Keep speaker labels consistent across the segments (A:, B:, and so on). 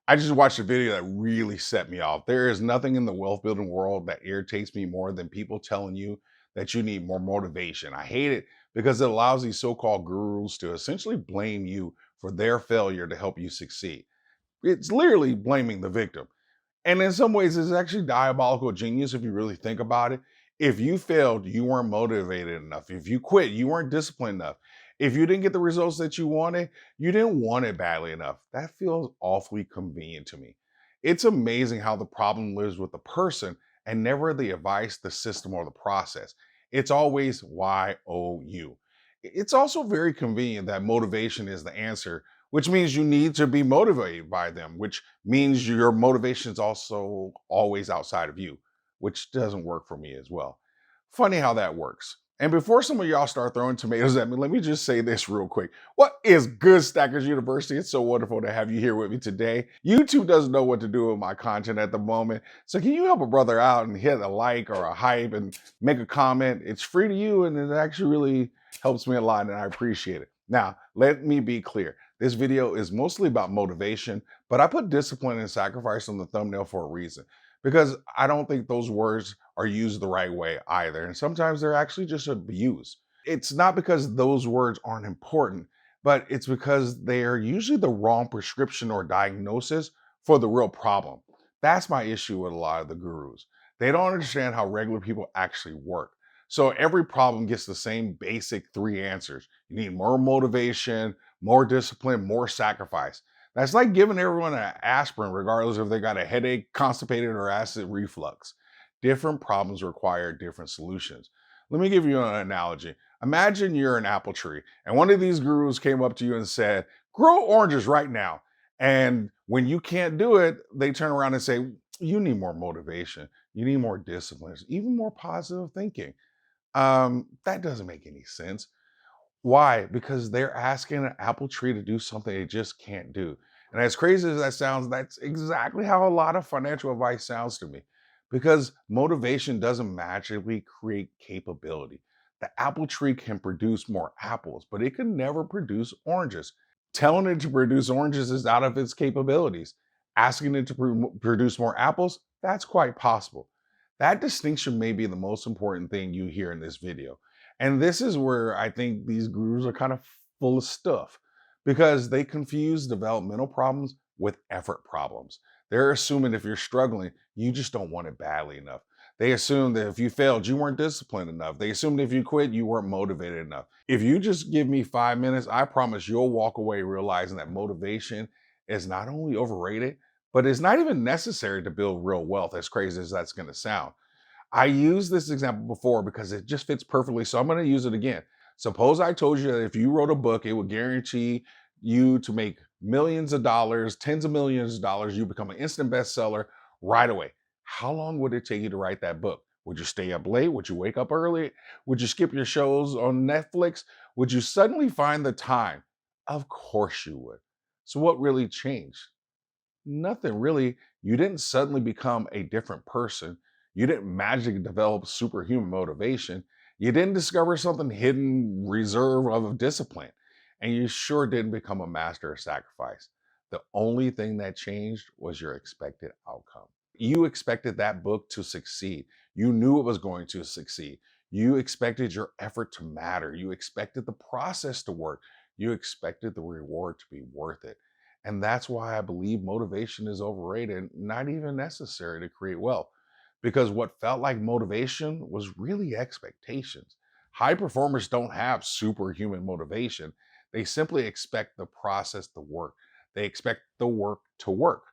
A: I just watched a video that really set me off. There is nothing in the wealth building world that irritates me more than people telling you that you need more motivation. I hate it because it allows these so called gurus to essentially blame you for their failure to help you succeed. It's literally blaming the victim. And in some ways, it's actually diabolical genius if you really think about it. If you failed, you weren't motivated enough. If you quit, you weren't disciplined enough. If you didn't get the results that you wanted, you didn't want it badly enough. That feels awfully convenient to me. It's amazing how the problem lives with the person and never the advice, the system, or the process. It's always why oh you. It's also very convenient that motivation is the answer, which means you need to be motivated by them, which means your motivation is also always outside of you, which doesn't work for me as well. Funny how that works. And before some of y'all start throwing tomatoes at me, let me just say this real quick. What is good, Stackers University? It's so wonderful to have you here with me today. YouTube doesn't know what to do with my content at the moment. So can you help a brother out and hit a like or a hype and make a comment? It's free to you and it actually really helps me a lot and I appreciate it. Now, let me be clear. This video is mostly about motivation, but I put discipline and sacrifice on the thumbnail for a reason because I don't think those words are used the right way either. And sometimes they're actually just abused. It's not because those words aren't important, but it's because they are usually the wrong prescription or diagnosis for the real problem. That's my issue with a lot of the gurus. They don't understand how regular people actually work. So every problem gets the same basic three answers. You need more motivation, more discipline, more sacrifice. That's like giving everyone an aspirin, regardless if they got a headache, constipated, or acid reflux. Different problems require different solutions. Let me give you an analogy. Imagine you're an apple tree, and one of these gurus came up to you and said, grow oranges right now. And when you can't do it, they turn around and say, you need more motivation, you need more discipline, even more positive thinking. That doesn't make any sense. Why? Because they're asking an apple tree to do something they just can't do. And as crazy as that sounds, that's exactly how a lot of financial advice sounds to me. Because motivation doesn't magically create capability. The apple tree can produce more apples, but it can never produce oranges. Telling it to produce oranges is out of its capabilities. Asking it to produce more apples, that's quite possible. That distinction may be the most important thing you hear in this video. And this is where I think these gurus are kind of full of stuff because they confuse developmental problems with effort problems. They're assuming if you're struggling, you just don't want it badly enough. They assume that if you failed, you weren't disciplined enough. They assumed if you quit, you weren't motivated enough. If you just give me 5 minutes, I promise you'll walk away realizing that motivation is not only overrated, but it's not even necessary to build real wealth, as crazy as that's going to sound. I used this example before because it just fits perfectly. So I'm going to use it again. Suppose I told you that if you wrote a book, it would guarantee you to make millions of dollars, tens of millions of dollars. You become an instant bestseller right away. How long would it take you to write that book? Would you stay up late? Would you wake up early? Would you skip your shows on Netflix? Would you suddenly find the time? Of course you would. So what really changed? Nothing really. You didn't suddenly become a different person. You didn't magically develop superhuman motivation. You didn't discover something hidden reserve of discipline. And you sure didn't become a master of sacrifice. The only thing that changed was your expected outcome. You expected that book to succeed. You knew it was going to succeed. You expected your effort to matter. You expected the process to work. You expected the reward to be worth it. And that's why I believe motivation is overrated, not even necessary to create wealth. Because what felt like motivation was really expectations. High performers don't have superhuman motivation. They simply expect the process to work. They expect the work to work.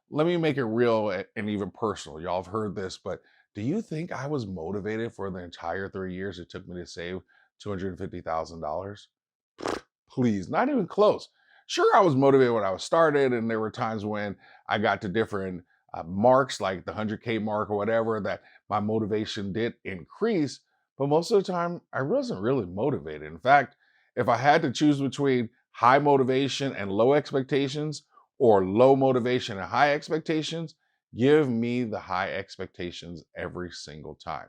A: Let me make it real and even personal. Y'all have heard this, but do you think I was motivated for the entire 3 years it took me to save $250,000? Please, not even close. Sure, I was motivated when I was started, and there were times when I got to different marks, like the 100K mark or whatever, that my motivation did increase. But most of the time, I wasn't really motivated. In fact, if I had to choose between high motivation and low expectations, or low motivation and high expectations, give me the high expectations every single time.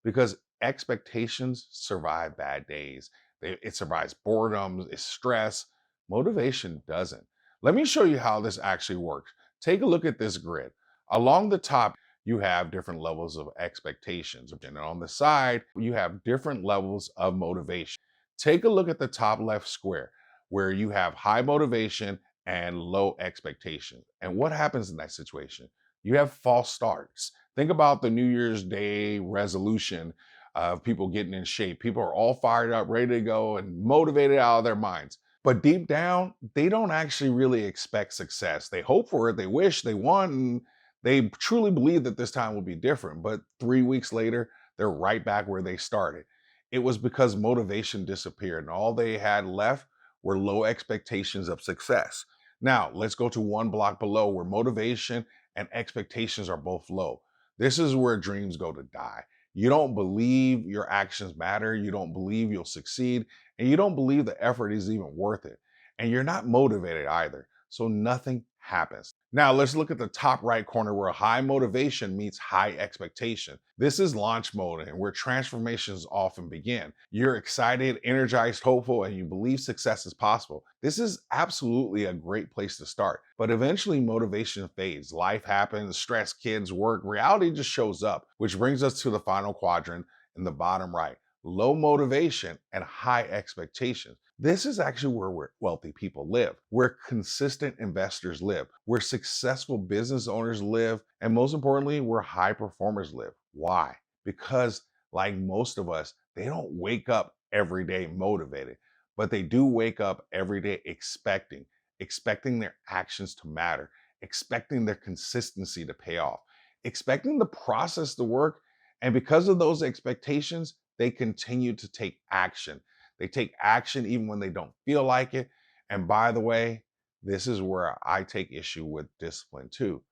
A: Because expectations survive bad days. It survives boredom, it's stress. Motivation doesn't. Let me show you how this actually works. Take a look at this grid. Along the top, you have different levels of expectations. And on the side, you have different levels of motivation. Take a look at the top left square where you have high motivation and low expectation. And what happens in that situation? You have false starts. Think about the New Year's Day resolution of people getting in shape. People are all fired up, ready to go, and motivated out of their minds. But deep down, they don't actually really expect success. They hope for it, they wish, they want, and they truly believe that this time will be different. But 3 weeks later, they're right back where they started. It was because motivation disappeared, and all they had left were low expectations of success. Now, let's go to one block below where motivation and expectations are both low. This is where dreams go to die. You don't believe your actions matter. You don't believe you'll succeed. And you don't believe the effort is even worth it. And you're not motivated either. So nothing happens. Now let's look at the top right corner where high motivation meets high expectation. This is launch mode and where transformations often begin. You're excited, energized, hopeful, and you believe success is possible. This is absolutely a great place to start. But eventually motivation fades. Life happens, stress, kids, work, reality just shows up, which brings us to the final quadrant in the bottom right. Low motivation and high expectations. This is actually where wealthy people live, where consistent investors live, where successful business owners live, and most importantly, where high performers live. Why? Because, like most of us, they don't wake up every day motivated, but they do wake up every day expecting their actions to matter, expecting their consistency to pay off, expecting the process to work. And because of those expectations, they continue to take action. They take action even when they don't feel like it. And by the way, this is where I take issue with discipline too.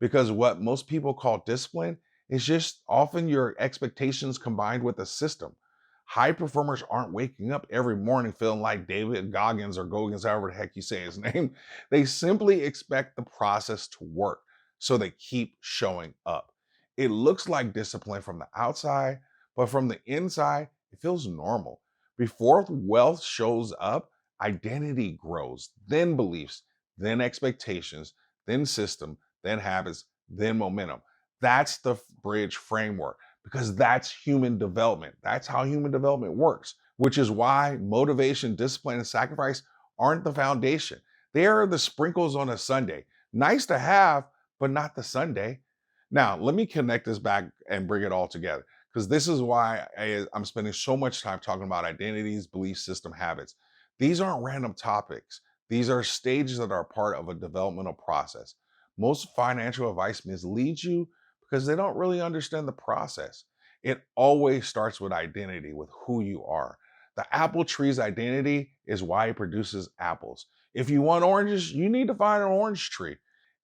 A: Because what most people call discipline is just often your expectations combined with a system. High performers aren't waking up every morning feeling like David Goggins or Goggins, however the heck you say his name. They simply expect the process to work. So they keep showing up. It looks like discipline from the outside, but from the inside, it feels normal. Before wealth shows up, identity grows, then beliefs, then expectations, then system, then habits, then momentum. That's the bridge framework because that's human development. That's how human development works, which is why motivation, discipline, and sacrifice aren't the foundation. They are the sprinkles on a sundae. Nice to have, but not the sundae. Now, let me connect this back and bring it all together because this is why I'm spending so much time talking about identities, belief system, habits. These aren't random topics. These are stages that are part of a developmental process. Most financial advice misleads you because they don't really understand the process. It always starts with identity, with who you are. The apple tree's identity is why it produces apples. If you want oranges, you need to find an orange tree.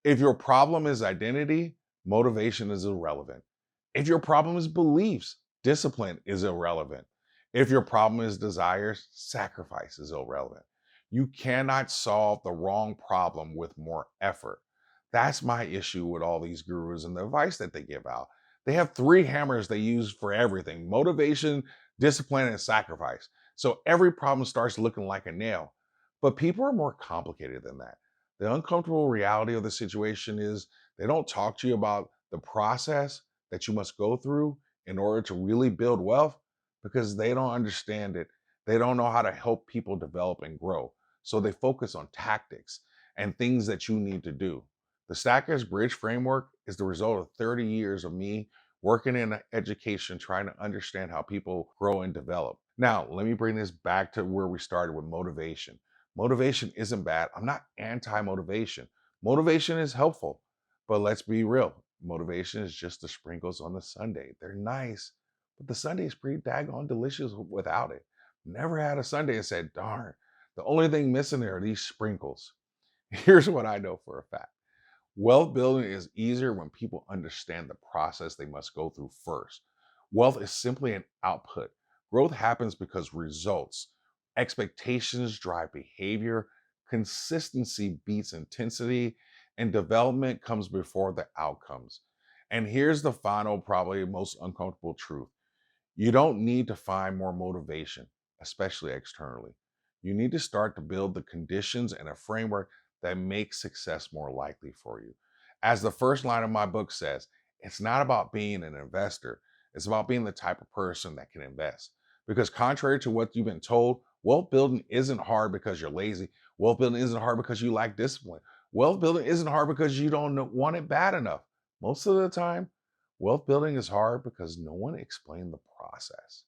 A: If your problem is identity, motivation is irrelevant. If your problem is beliefs, discipline is irrelevant. If your problem is desires, sacrifice is irrelevant. You cannot solve the wrong problem with more effort. That's my issue with all these gurus and the advice that they give out. They have three hammers they use for everything: motivation, discipline, and sacrifice. So every problem starts looking like a nail. But people are more complicated than that. The uncomfortable reality of the situation is they don't talk to you about the process that you must go through in order to really build wealth because they don't understand it. They don't know how to help people develop and grow. So they focus on tactics and things that you need to do. The Stackers Bridge framework is the result of 30 years of me working in education, trying to understand how people grow and develop. Now, let me bring this back to where we started with motivation. Motivation isn't bad. I'm not anti motivation. Motivation is helpful, but let's be real. Motivation is just the sprinkles on the sundae. They're nice, but the sundae is pretty daggone delicious without it. Never had a sundae and said, darn, the only thing missing there are these sprinkles. Here's what I know for a fact. Wealth building is easier when people understand the process they must go through first. Wealth is simply an output. Growth happens because results, expectations drive behavior, consistency beats intensity, and development comes before the outcomes. And here's the final, probably most uncomfortable truth. You don't need to find more motivation, especially externally. You need to start to build the conditions and a framework that makes success more likely for you. As the first line of my book says, it's not about being an investor. It's about being the type of person that can invest. Because contrary to what you've been told, wealth building isn't hard because you're lazy. Wealth building isn't hard because you lack discipline. Wealth building isn't hard because you don't want it bad enough. Most of the time, wealth building is hard because no one explained the process.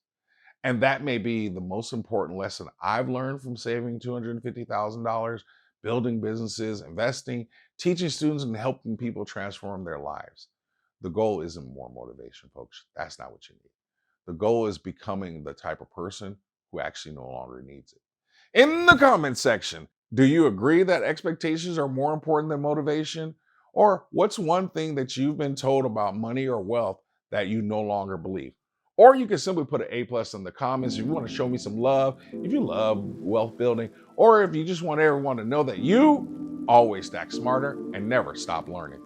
A: And that may be the most important lesson I've learned from saving $250,000, building businesses, investing, teaching students, and helping people transform their lives. The goal isn't more motivation, folks. That's not what you need. The goal is becoming the type of person who actually no longer needs it. In the comment section, do you agree that expectations are more important than motivation? Or what's one thing that you've been told about money or wealth that you no longer believe? Or you can simply put an A plus in the comments if you want to show me some love, if you love wealth building, or if you just want everyone to know that you always stack smarter and never stop learning.